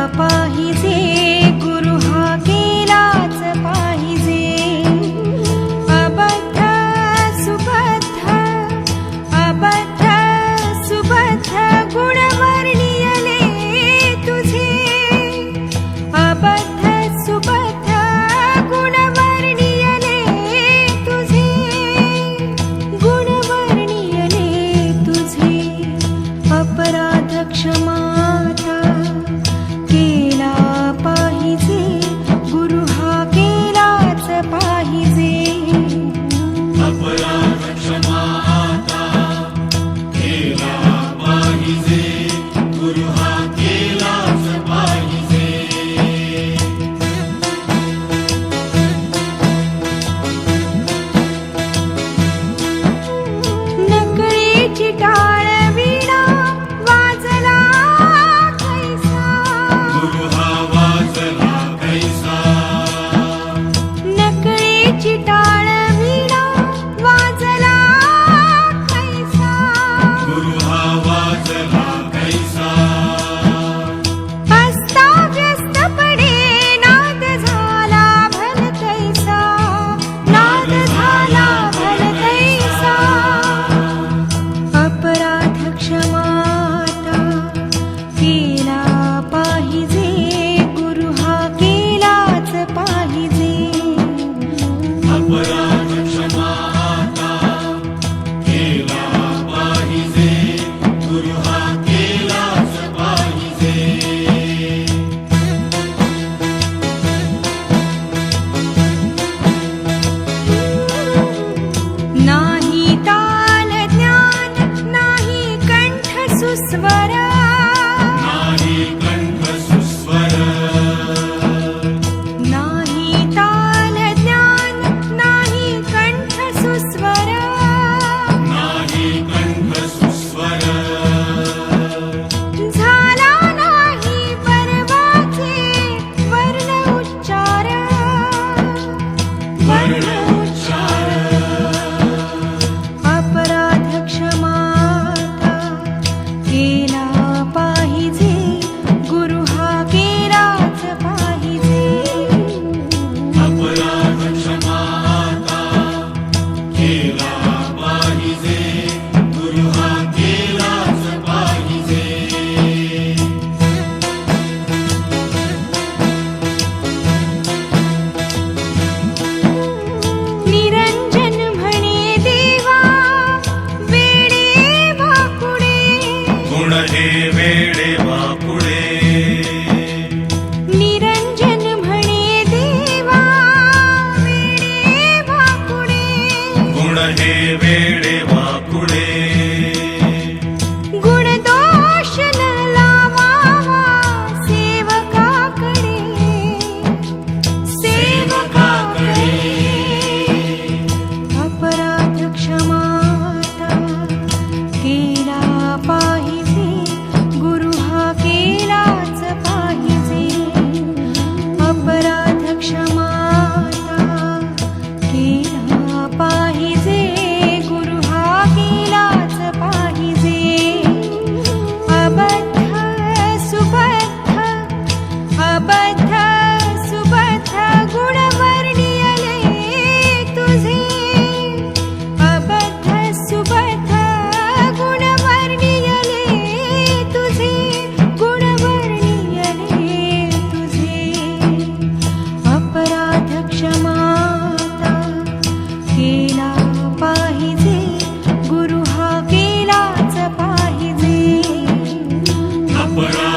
पाहिजे, गुरु हा केलाच पाहिजे. अबद्ध सुबद्ध, अबद्ध सुबद्ध गुण वर्णियले तुझे. अबद्ध सुबद्ध गुण वर्णियले तुझे, गुण वर्णियले तुझे. अपराध क्षमाता केला पाहिजे, गुरु हा केलाच पाहिजे. अपराध क्षमाता केला पाहिजे, गुरु हा केलाच पाहिजे. नकळीची टाळ वीणा वाजला कैसा, गुरु हा वाजला कैसा. नकळीची टाळ वीणा वाजला कैसा. गुरु हा वाजला कैसा. अस्ताव्यस्तपणे नाद झाला भल कैसा, नाद झाला भल कैसा. अपराध क्षमाता केला पाहिजे, गुरु हा केलाच पाहिजे. अपराध क्षमाता केला पाहिजे, गुरु हा केलाच पाहिजे. नाही ताल ज्ञान, नाही कंठ सुस्वर, नाही कंठ सुस्वर. नाही ताल ज्ञान, नाही कंठ सुस्वर. नाही कंठ सुस्वर. झाला नाही पर्वाचे वर्ण उच्चार, वर्ण उच्चार. अपराध क्षमाता केला पाहिजे, गुरु हा केलाच पाहिजे. अपराध क्षमाता केला पाहिजे, गुरु हा केलाच पाहिजे. निरंजन म्हणे देवा वेडे वाकुडे, गुण हे वेडे वाकुडे. निरंजन म्हणे देवा वेडे वाकुडे. गुण हे वेडे वाकुडे. गुण दोष न लावावा सेवकाकडे, सेवकाकडे. अपराध क्षमाता केला पाहिजे, गुरु हा केलाच पाहिजे. अपराध क्षमाता केला पाहिजे, गुरु हा केलाच पाहिजे. अबद्ध सुबद्ध, अबद्ध सुबद्ध गुण वर्णियले तुझे. अबद्ध सुबद्ध गुण वर्णियले तुझे, गुण वर्णियले तुझे. अपराध क्षमाता केला पाहिजे, गुरु हा केलाच पाहिजे. अपराध